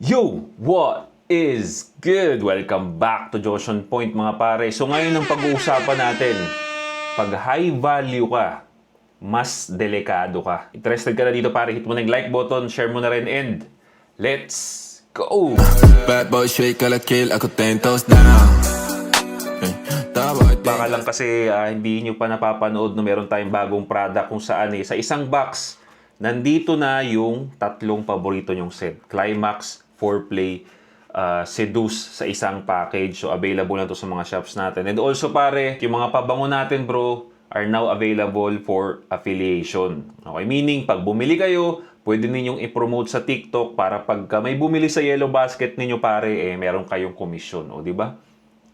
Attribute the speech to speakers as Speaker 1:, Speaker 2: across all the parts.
Speaker 1: Yo! What is good? Welcome back to Joshon Point mga pare. So ngayon ang pag-uusapan natin, pag high value ka, mas delikado ka. Interested ka na dito pare, hit mo na yung like button, share mo na rin, and let's go!
Speaker 2: Bad boy shake la kill, ako 10 toes down.
Speaker 1: Baka lang kasi hindi nyo pa napapanood na meron tayong bagong product kung saan sa isang box, nandito na yung tatlong paborito nyong set. Climax, Foreplay, Seduce sa isang package. So available na to sa mga shops natin. And also pare, yung mga pabango natin bro, are now available for affiliation. Okay, meaning pag bumili kayo, pwede ninyong i-promote sa TikTok para pagka may bumili sa Yellow Basket ninyo pare, meron kayong commission. O di ba?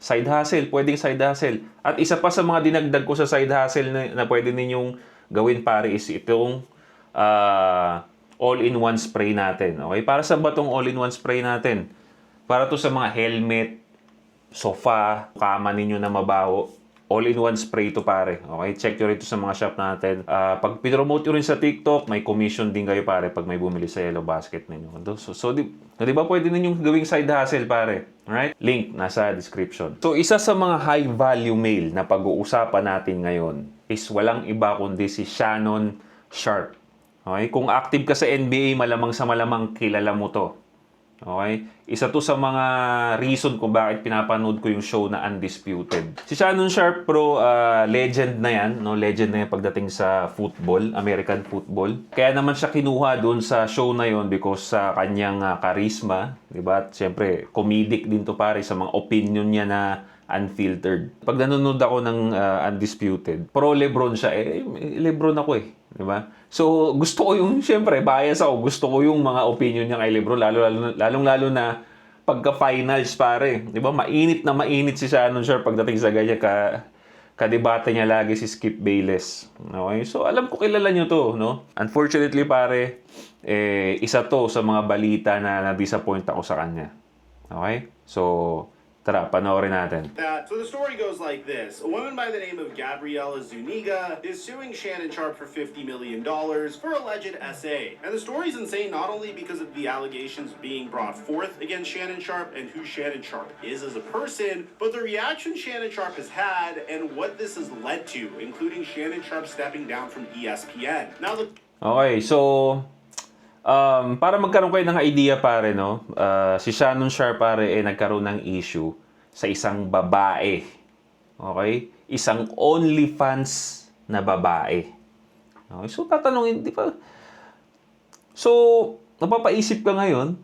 Speaker 1: Side hustle, pwedeng side hustle. At isa pa sa mga dinagdag ko sa side hustle na pwede ninyong gawin pare is itong all-in-one spray natin. Okay? Para sa batong all-in-one spray natin? Para to sa mga helmet, sofa, kama ninyo na mabaho. All-in-one spray to pare. Okay? Check nyo rin to sa mga shop natin. Pag pinromote nyo rin sa TikTok, may commission din kayo pare pag may bumili sa Yellow Basket ninyo. So di ba pwede ninyong gawing side hustle pare? Alright? Link nasa description. So isa sa mga high value mail na pag-uusapan natin ngayon is walang iba kundi si Shannon Sharpe. Okay? Kung active ka sa NBA, malamang sa malamang kilala mo to. Okay? Isa to sa mga reason kung bakit pinapanood ko yung show na Undisputed. Si Shannon Sharpe bro, legend na yan. No? Legend na yan pagdating sa football, American football. Kaya naman siya kinuha doon sa show na yon because sa kanyang charisma. Diba? At syempre, comedic din to pare sa mga opinion niya na unfiltered. Pag nanonood ako ng Undisputed, pro Lebron siya. Lebron ako eh. Diba? So, gusto ko yung, syempre, bias ako. Gusto ko yung mga opinion niya kay Lebron. Lalong-lalo na pagka-finals, pare. Diba? Mainit na mainit si Shannon Sharpe pagdating sa ganyan. Kadebate niya lagi si Skip Bayless. Okay? So, alam ko kilala niyo to, no? Unfortunately, pare, isa to sa mga balita na na-disappoint ako sa kanya. Okay? So, tara, panoorin natin.
Speaker 3: So the story goes like this. A woman by the name of Gabriela Zuniga is suing Shannon Sharpe for $50 million for alleged SA. And the story's insane not only because of the allegations being brought forth against Shannon Sharpe and who Shannon Sharpe is as a person, but the reaction Shannon Sharpe has had and what this has led to, including Shannon Sharpe stepping down from ESPN. Now
Speaker 1: Okay, so para magkaroon kayo ng idea pare, no? Si Shannon Sharpe pare nagkaroon ng issue sa isang babae. Okay? Isang OnlyFans na babae. Okay? So tatanungin, di ba? So, napapaisip ka ngayon,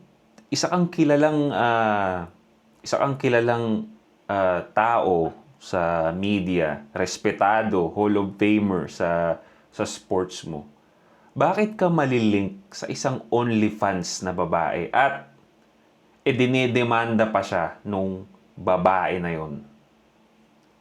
Speaker 1: isa kang kilalang tao sa media, respetado, Hall of Famer sa sports mo. Bakit ka malilink sa isang OnlyFans na babae at dinedemanda pa siya nung babae na yon?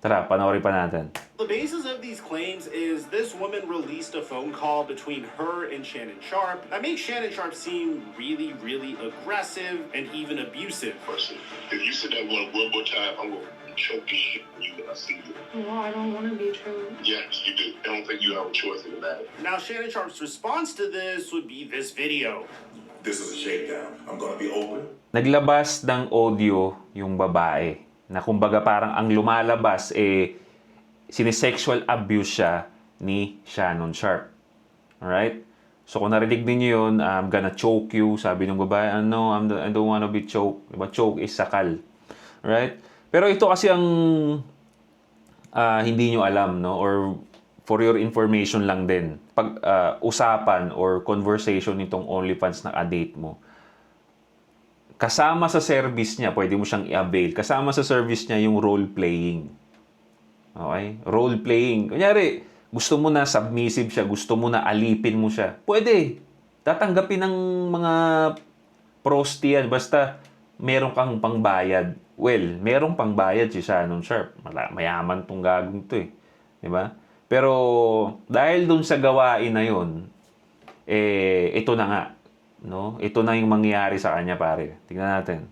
Speaker 1: Tara, panoorin pa natin.
Speaker 3: the basis of these claims is this woman released a phone call between her and Shannon Sharpe that makes Shannon Sharpe seem really, really aggressive and even abusive.
Speaker 4: Person, if you said that one more time, I'm gonna choke the shit out of you when I see you.
Speaker 5: No, I don't want to be true.
Speaker 4: Yes, you do. I don't think you have a choice in the matter.
Speaker 3: Now, Shannon Sharpe's response to this would be this video.
Speaker 6: This is a shakedown. I'm gonna be open.
Speaker 1: Naglabas ng audio yung babae na kumbaga parang ang lumalabas sinisexual abuse siya ni Shannon Sharpe. Alright? So kung narinig niyo yun, I'm gonna choke you. Sabi ng babae, no, I don't wanna be choked. Diba? Choke is sakal. Alright? Pero ito kasi ang hindi nyo alam, no? Or for your information lang din. Pag usapan or conversation nitong OnlyFans na ka-date mo, kasama sa service niya, pwede mo siyang i-avail. Kasama sa service niya yung role-playing. Okay? Role-playing. Kunyari, gusto mo na submissive siya, gusto mo na alipin mo siya. Pwede. Tatanggapin ng mga prosti yan. Basta meron kang pangbayad. Well, merong pangbayad si Shannon Sharpe. Mayaman tong gagong to eh. Diba? Pero dahil dun sa gawain na yun, ito na nga. No? Ito na yung mangyayari sa kanya pare. Tingnan natin.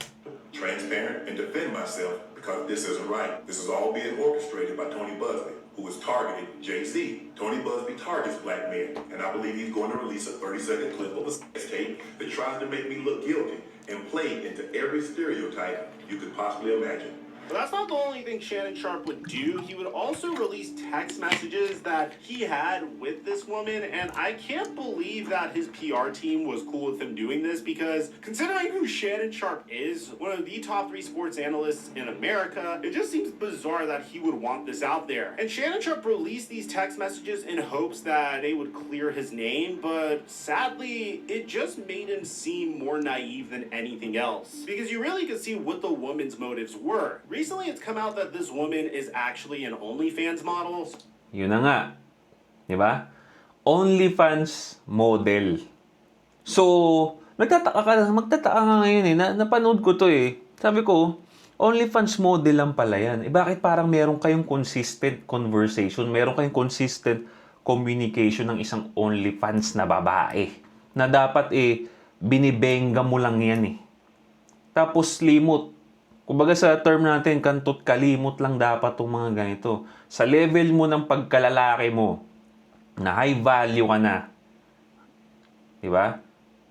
Speaker 6: Transparent and defend myself because this isn't right. This is all being orchestrated by Tony Busby, who has targeted Jay-Z. Tony Busby targets black men, and I believe he's going to release a 30-second clip of a sex tape that tries to make me look guilty. and play into every stereotype you could possibly imagine.
Speaker 3: But that's not the only thing Shannon Sharp would do. He would also release text messages that he had with this woman, and I can't believe that his PR team was cool with him doing this, because considering who Shannon Sharp is, one of the top 3 sports analysts in America, it just seems bizarre that he would want this out there. And Shannon Sharp released these text messages in hopes that they would clear his name, but sadly, it just made him seem more naive than anything else, because you really could see what the woman's motives were. Recently, it's come out that this woman is actually an OnlyFans model.
Speaker 1: Yun na nga. Di ba? OnlyFans model. So, magtataka nga ngayon eh. Napanood ko to eh. Sabi ko, OnlyFans model lang pala yan. Eh bakit parang meron kayong consistent conversation, meron kayong consistent communication ng isang OnlyFans na babae na dapat eh, binibenga mo lang yan eh. Tapos limot. Kumbaga sa term natin, kantot kalimot lang dapat itong mga ganito. Sa level mo ng pagkalalaki mo, na high value ka na, di ba?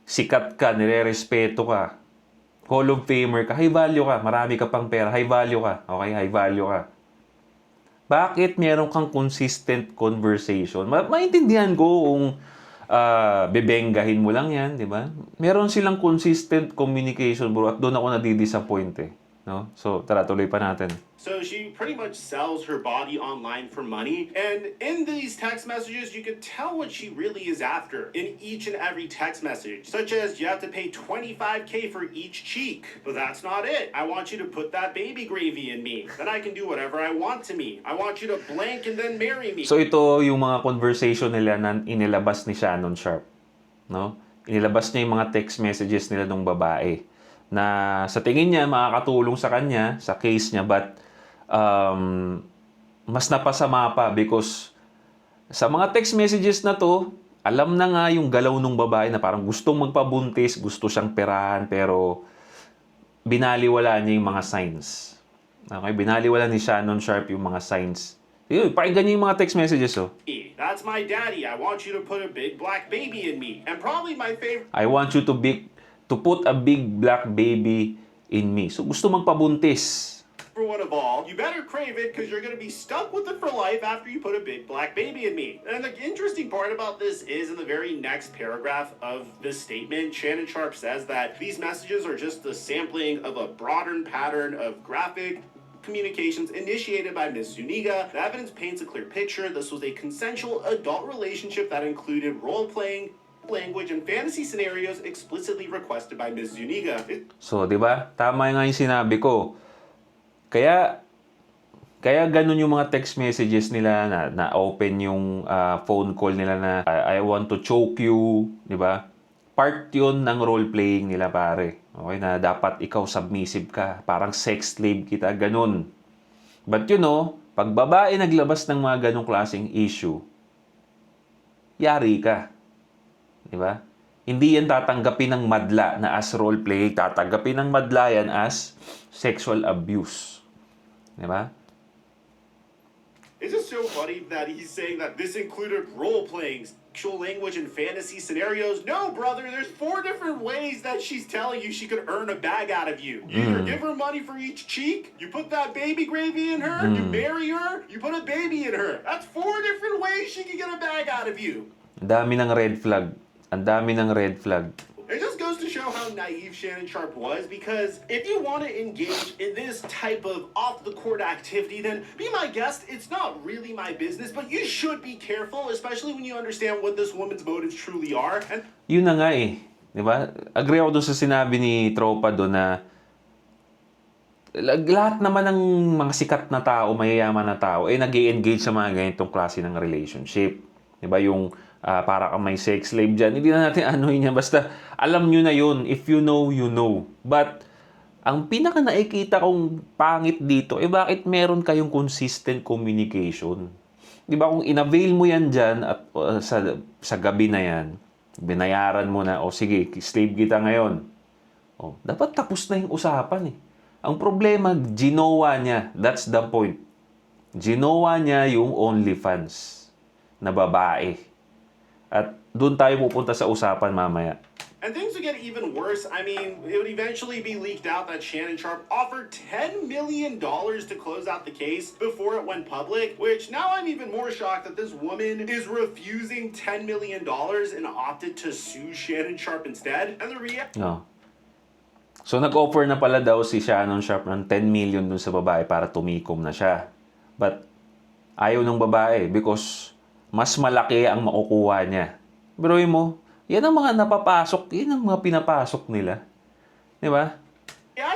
Speaker 1: Sikat ka, nire-respeto ka, Hall of Famer ka, high value ka, marami ka pang pera, high value ka, okay, high value ka. Bakit meron kang consistent conversation? Maintindihan ko kung bebenggahin mo lang yan, di ba? Meron silang consistent communication, bro, at doon ako nadidisappoint eh. No? So, tara, tuloy pa natin.
Speaker 3: So she pretty much sells her body online for money, and in these text messages, you could tell what she really is after in each and every text message, such as you have to pay $25K for each cheek, but that's not it. I want you to put that baby gravy in me, then I can do whatever I want to me. I want you to blank and then marry me.
Speaker 1: So, ito yung mga conversation nila na inilabas ni Shannon Sharp. No? Inilabas niya yung mga text messages nila ng babae na sa tingin niya makakatulong sa kanya, sa case niya, but mas napasama pa because sa mga text messages na to, alam na nga yung galaw ng babae na parang gustong magpabuntis, gusto siyang perahan, pero binaliwala niya yung mga signs. Okay? Binaliwala ni Shannon Sharp yung mga signs. Yun, pakinggan niyo yung mga text messages, oh.
Speaker 3: That's my daddy. I want you to put a big black baby in me. And probably my favorite...
Speaker 1: I want you to put a big black baby in me. So, gusto magpabuntis.
Speaker 3: For one of all, you better crave it because you're going to be stuck with it for life after you put a big black baby in me. And the interesting part about this is in the very next paragraph of this statement, Shannon Sharp says that these messages are just a sampling of a broader pattern of graphic communications initiated by Ms. Zuniga. The evidence paints a clear picture. This was a consensual adult relationship that included role-playing, language, and fantasy scenarios explicitly requested by Ms. Zuniga.
Speaker 1: So, di ba? Tama nga yung sinabi ko. Kaya ganun yung mga text messages nila na open yung phone call nila na I want to choke you, di ba? Part yun ng role-playing nila, pare. Okay, na dapat ikaw submissive ka. Parang sex slave kita, ganun. But you know, pag babae naglabas ng mga ganung klaseng issue, yari ka. Di ba? Hindi yan tatanggapin ng madla na as role-playing. Tatanggapin ng madla yan as sexual abuse. Di ba?
Speaker 3: It's just so funny that he's saying that this included role-playing, sexual language, and fantasy scenarios. No, brother, there's 4 different ways that she's telling you she could earn a bag out of you. You either give her money for each cheek, you put that baby gravy in her, you marry her, you put a baby in her. That's 4 different ways she can get a bag out of you.
Speaker 1: Ang dami ng red flag. Ang dami ng red flag.
Speaker 3: It just goes to show how naive Shannon Sharp was, because if you want to engage in this type of off-the-court activity, then be my guest. It's not really my business, but you should be careful, especially when you understand what this woman's motives truly are. And
Speaker 1: Yun na nga eh. Di ba? Agree ako doon sa sinabi ni Tropa doon na lahat naman ng mga sikat na tao, mayayaman na tao, eh nag-i-engage sa mga ganitong klase ng relationship. Di ba? Yung para kang may sex slave dyan. Hindi na natin anuhin yan. Basta alam nyo na yun. If you know, you know. But ang pinaka nakikita kong pangit dito, eh bakit meron kayong consistent communication? Di ba kung inavail mo yan dyan at sa gabi na yan, binayaran mo na, o sige, slave kita ngayon. O, dapat tapos na yung usapan eh. Ang problema, ginawa niya. That's the point. Ginawa niya yung OnlyFans na babae. At doon tayo pupunta sa usapan mamaya.
Speaker 3: And things would get even worse. I mean, it would eventually be leaked out that Shannon Sharp offered $10 million to close out the case before it went public, which now I'm even more shocked that this woman is refusing $10 million and opted to sue Shannon Sharp instead. And the
Speaker 1: No. So, nag-offer na pala daw si Shannon Sharp ng 10 million dun sa babae para tumikom na siya. But, ayaw ng babae because mas malaki ang makukuha niya. Biruin mo, yan ang mga napapasok, yan ang mga pinapasok nila. Di ba?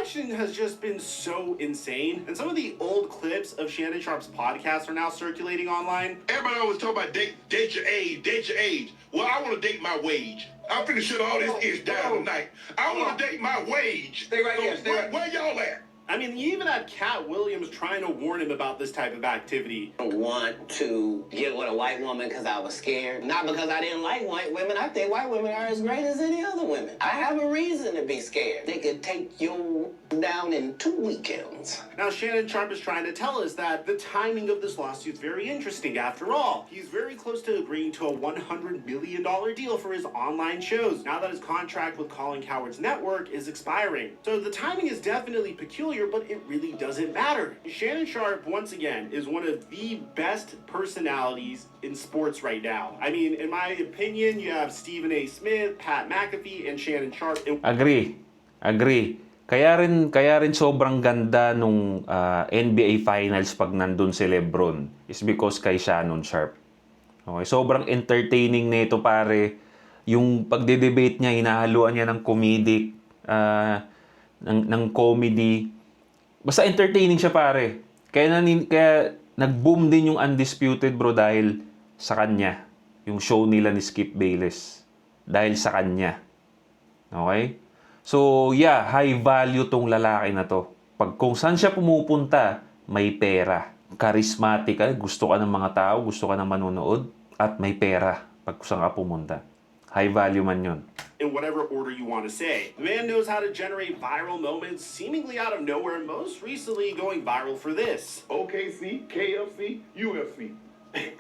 Speaker 3: reaction has just been so insane. And some of the old clips of Shannon Sharp's podcast are now circulating online.
Speaker 4: Everybody always talk about date your age, date your age. Well, I want to date my wage. I'm finna shut all this ish down tonight. I want to date my wage.
Speaker 7: Stay right here, stay right.
Speaker 4: Where y'all at?
Speaker 3: I mean, he even had Cat Williams trying to warn him about this type of activity.
Speaker 7: I want to get with a white woman because I was scared. Not because I didn't like white women. I think white women are as great as any other women. I have a reason to be scared. They could take you down in 2 weekends.
Speaker 3: Now, Shannon Sharp is trying to tell us that the timing of this lawsuit is very interesting. After all, he's very close to agreeing to a $100 million deal for his online shows, now that his contract with Colin Cowherd's network is expiring. So the timing is definitely peculiar, but it really doesn't matter. Shannon Sharp, once again, is one of the best personalities in sports right now. I mean, in my opinion, you have Stephen A. Smith, Pat McAfee, and Shannon Sharp.
Speaker 1: Agree. Kaya rin sobrang ganda nung NBA Finals pag nandun si LeBron is because kay Shannon Sharp. Okay, sobrang entertaining nito pare. Yung pagde-debate niya, hinahaluan niya ng comedic, ng comedy. Basta entertaining siya pare. Kaya nag-boom din yung Undisputed bro dahil sa kanya. Yung show nila ni Skip Bayless. Dahil sa kanya. Okay? So, yeah, high value tong lalaki na to. Kung saan siya pumupunta, may pera. Charismatic ka, gusto ka ng mga tao, gusto ka ng manonood, at may pera pag saan ka pumunta. High value man yun.
Speaker 3: In whatever order you want to say. The man knows how to generate viral moments seemingly out of nowhere, most recently going viral for this.
Speaker 4: OKC, KFC, UFC.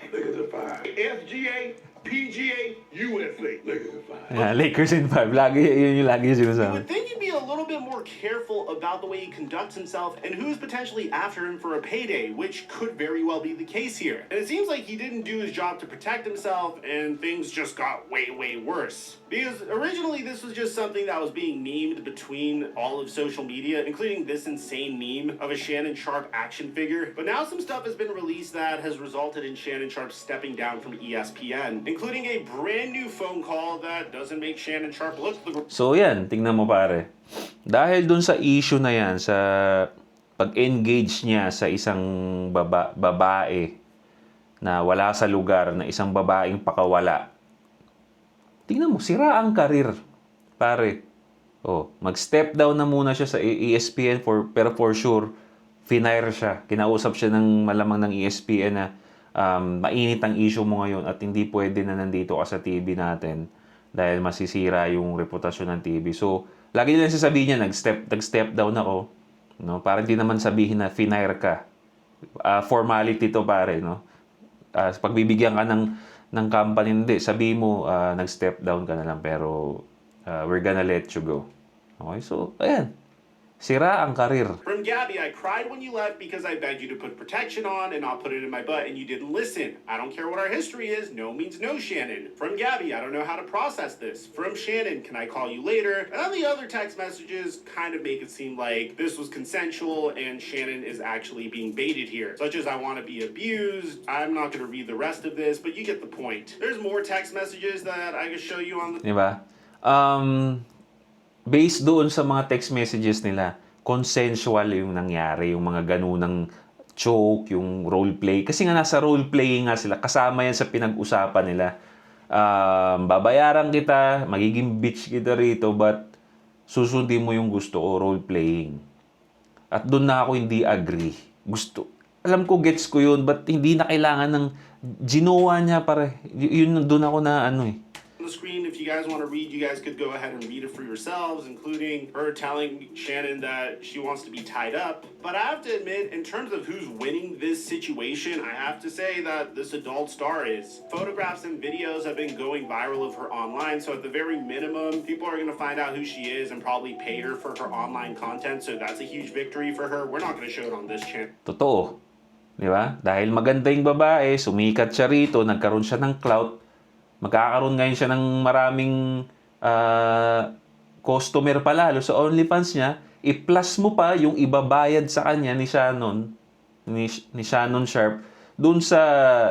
Speaker 4: Look at the five. FGA, PGA, USA. Look at the five.
Speaker 1: Yeah, Lakers in 5. Yun yung lagi yung
Speaker 3: You
Speaker 1: sinasabi.
Speaker 3: would think he'd be a little bit more careful about the way he conducts himself and who's potentially after him for a payday, which could very well be the case here. And it seems like he didn't do his job to protect himself and things just got way, way worse. Because originally this was just something that was being memed between all of social media, including this insane meme of a Shannon Sharp action figure. But now some stuff has been released that has resulted in Shannon Sharp stepping down from ESPN, including a brand new phone call that doesn't make Shannon Sharp look the...
Speaker 1: So yan, tingnan mo pare. Dahil dun sa issue na yan, sa pag-engage niya sa isang babae na wala sa lugar, na isang babaeng pakawala, tingnan mo, sira ang karir, pare. Oh, mag-step down na muna siya sa ESPN pero for sure, finire siya. Kinausap siya ng malamang ng ESPN na mainit ang issue mo ngayon at hindi pwede na nandito ka sa TV natin dahil masisira yung reputasyon ng TV. So, lagi nilang sasabihin niya, nag-step down ako. No? Para hindi naman sabihin na finire ka. Formality to pare, no? Pagbibigyan ka ng company, hindi. Sabihin mo, nag-step down ka na lang pero we're gonna let you go. Okay? So, ayan. Sira ang karir.
Speaker 3: From Gabby, I cried when you left because I begged you to put protection on and not put it in my butt and you didn't listen. I don't care what our history is. No means no, Shannon. From Gabby, I don't know how to process this. From Shannon, can I call you later? And then the other text messages kind of make it seem like this was consensual and Shannon is actually being baited here. Such as I want to be abused. I'm not going to read the rest of this, but you get the point. There's more text messages that I can show you on the...
Speaker 1: Diba? Based doon sa mga text messages nila, consensual yung nangyari, yung mga ganunang choke, yung role play. Kasi nga nasa role playing nga sila, kasama yan sa pinag-usapan nila. Babayaran kita, magiging bitch kita rito, but susundin mo yung gusto o role playing. At doon na ako hindi agree. Alam ko, gets ko yun, but hindi na kailangan ng ginawa niya pare. Yun doon ako na ano eh.
Speaker 3: the the screen. If you guys want to read, you guys could go ahead and read it for yourselves, including her telling Shannon that she wants to be tied up. But I have to admit, in terms of who's winning this situation, I have to say that this adult star is. Photographs and videos have been going viral of her online, so at the very minimum, people are going to find out who she is and probably pay her for her online content, so that's a huge victory for her. We're not going to show it on this channel.
Speaker 1: Totoo. Di ba? Dahil maganda yung babae, sumikat siya rito, nagkaroon siya ng clout, magkakaroon ngayon siya ng maraming customer pa lalo sa OnlyFans niya, i-plus mo pa yung ibabayad sa kanya ni Shannon Sharp dun sa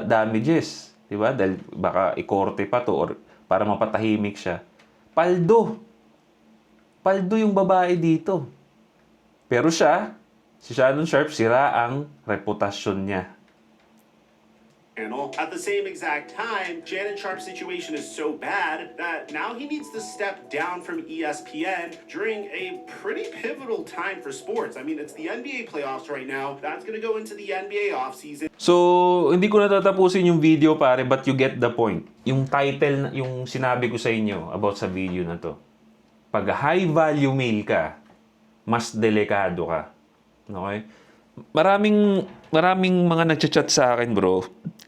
Speaker 1: damages. Di ba? Dahil baka ikorte pa to or para mapatahimik siya. Paldo. Paldo yung babae dito. Pero siya, si Shannon Sharp, sira ang reputasyon niya.
Speaker 3: At the same exact time, Shannon Sharp's situation is so bad that now he needs to step down from ESPN during a pretty pivotal time for sports. I mean, it's the NBA playoffs right now. That's going to go into the NBA offseason.
Speaker 1: So, hindi ko natatapusin yung video pare, but you get the point. Yung title, yung sinabi ko sa inyo about sa video na to. Pag high value male ka, mas delikado ka. Okay? Maraming mga nagchat-chat sa akin, bro.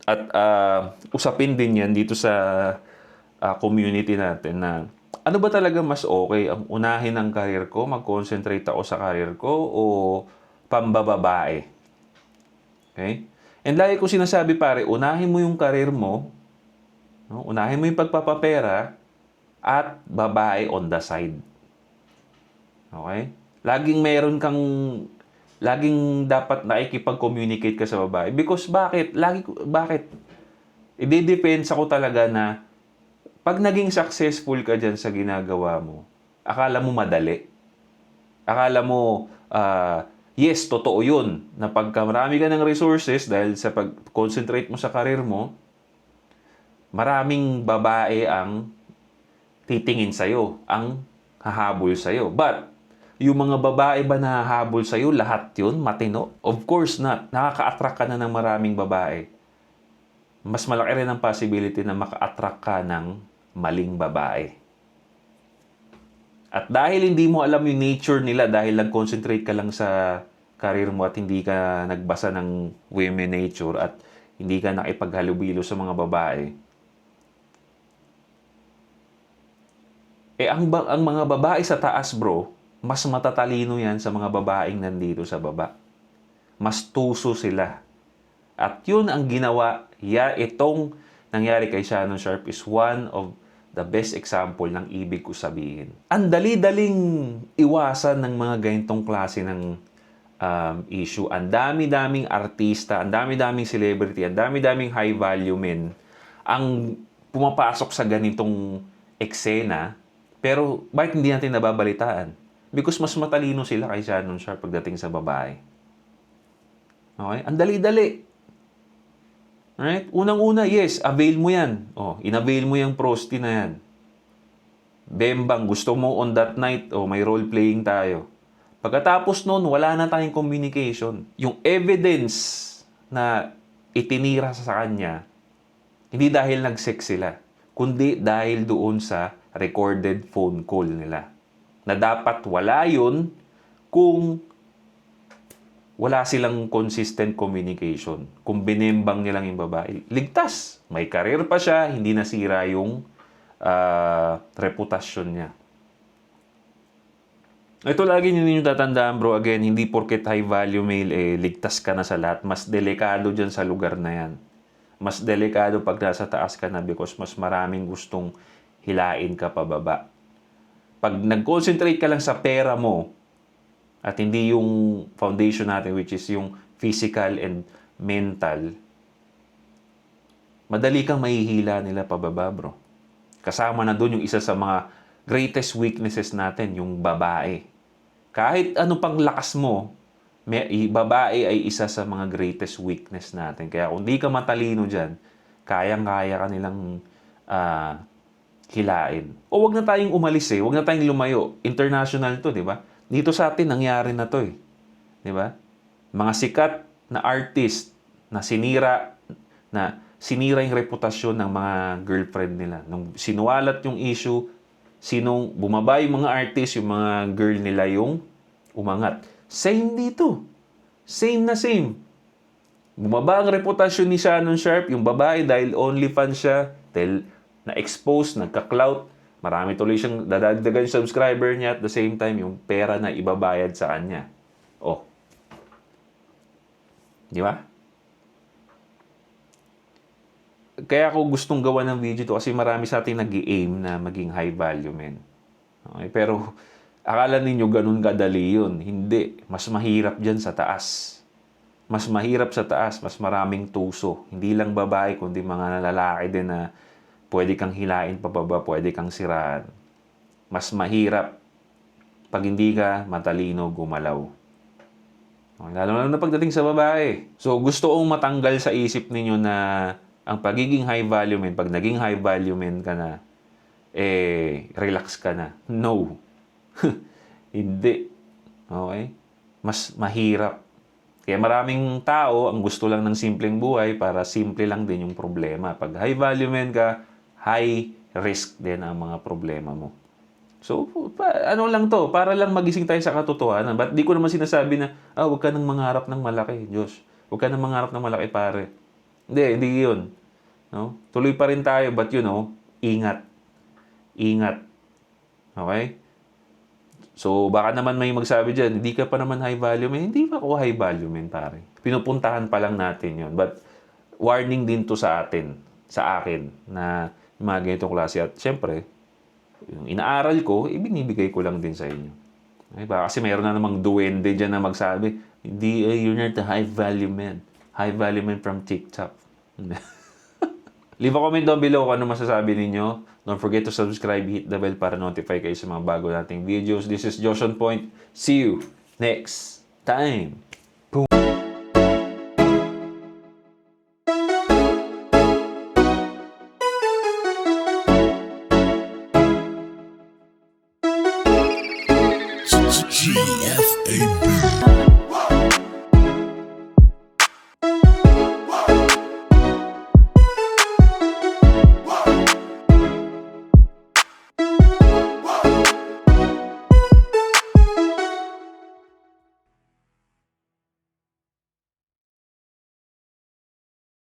Speaker 1: At usapin din yan dito sa community natin na ano ba talaga mas okay? Ang unahin ang career ko, mag-concentrate ako sa career ko o pambababae? Okay? And lagi ko sinasabi pare, unahin mo yung career mo, no? Unahin mo yung pagpapapera at babae on the side. Okay? Laging dapat nakikipag-communicate ka sa babae. Because bakit? Bakit? I-depends ako talaga na pag naging successful ka dyan sa ginagawa mo, akala mo madali. Akala mo, yes, totoo yun. Na pagka marami ka ng resources dahil sa pag-concentrate mo sa karir mo, maraming babae ang titingin sa'yo, ang hahabol sa'yo. But, yung mga babae ba na hahabol sa'yo, lahat yun, matino? Of course not. Nakaka-attract ka na ng maraming babae. Mas malaki rin ang possibility na maka-attract ka ng maling babae. At dahil hindi mo alam yung nature nila, dahil nag-concentrate ka lang sa career mo at hindi ka nagbasa ng women nature at hindi ka nakipaghalubilo sa mga babae, ang mga babae sa taas, bro, mas matatalino yan sa mga babaeng nandito sa baba. Mas tuso sila. At yun ang ginawa, itong nangyari kay Shannon Sharp is one of the best example ng ibig ko sabihin. Ang dali-daling iwasan ng mga ganitong klase ng issue. Ang dami-daming artista, ang dami-daming celebrity, ang dami-daming high-value men ang pumapasok sa ganitong eksena. Pero bakit hindi natin nababalitaan? Because mas matalino sila kay Shannon Sharp pagdating sa babae. Okay? Ang dali-dali. Right? Unang-una, yes, avail mo yan. In-avail mo yung prosti na yan. Bembang, gusto mo on that night, may role-playing tayo. Pagkatapos nun, wala na tayong communication. Yung evidence na itinira sa kanya, hindi dahil nag-sex sila, kundi dahil doon sa recorded phone call nila. Na dapat wala yun kung wala silang consistent communication. Kung binembang nilang yung babae. Ligtas. May career pa siya, hindi nasira yung reputasyon niya. Ito lagi ninyo tatandaan, bro. Again, hindi porket high value male, ligtas ka na sa lahat. Mas delikado dyan sa lugar na yan. Mas delikado pag nasa taas ka na because mas maraming gustong hilain ka pababa. Pag nag-concentrate ka lang sa pera mo at hindi yung foundation natin which is yung physical and mental, madali kang mahihila nila pababa, bro. Kasama na doon yung isa sa mga greatest weaknesses natin, yung babae. Kahit ano pang lakas mo, babae ay isa sa mga greatest weakness natin. Kaya kung di ka matalino dyan, kayang-kaya ka nilang hilain. O wag na tayong umalis wag na tayong lumayo. International to, di ba? Dito sa atin, nangyari na to Di ba? Mga sikat na artist na sinira, na sinira yung reputasyon ng mga girlfriend nila. Nung sinuwalat yung issue, sinong bumaba yung mga artist, yung mga girl nila yung umangat. Same dito. Same na same. Bumaba ang reputasyon ni Shannon Sharp, yung babae, dahil OnlyFans siya, dahil na-expose, nagka-clout, marami tuloy siyang dadagdagan yung subscriber niya at the same time, yung pera na ibabayad sa kanya. Oh. Di ba? Kaya ako gustong gawa ng video to kasi marami sa atin nag-i-aim na maging high value men. Okay? Pero akala ninyo ganun kadali yun. Hindi. Mas mahirap dyan sa taas. Mas mahirap sa taas. Mas maraming tuso. Hindi lang babae kundi mga lalaki din na pwede kang hilain pababa, pwede kang siraan. Mas mahirap pag hindi ka matalino gumalaw. Lalo na pagdating sa babae. So gusto kong matanggal sa isip ninyo na ang pagiging high value men, pag naging high value men ka na, relax ka na. No. Hindi. Okay? Mas mahirap. Kaya maraming tao, ang gusto lang ng simpleng buhay para simple lang din yung problema. Pag high value men ka, high risk din ang mga problema mo. So, ano lang to, para lang magising tayo sa katotohanan. Ba't di ko naman sinasabi na, huwag ka nang mangarap ng malaki, Diyos. Huwag ka nang mangarap ng malaki, pare. Hindi yun. No? Tuloy pa rin tayo, but ingat. Ingat. Okay? So, baka naman may magsabi dyan, hindi ka pa naman high value man. Hindi pa ako high value man, pare. Pinupuntahan pa lang natin yun. But, warning din to sa atin, sa akin, na yung mga ganitong klase. At syempre, yung inaaral ko, binibigay ko lang din sa inyo. Okay? Baka kasi mayroon na namang duwende dyan na magsabi, hindi, you're not a high value man. High value man from TikTok. Leave a comment down below kung ano masasabi ninyo. Don't forget to subscribe, hit the bell para notify kayo sa mga bago nating videos. This is Josh on Point. See you next time. Boom.
Speaker 2: GFAB.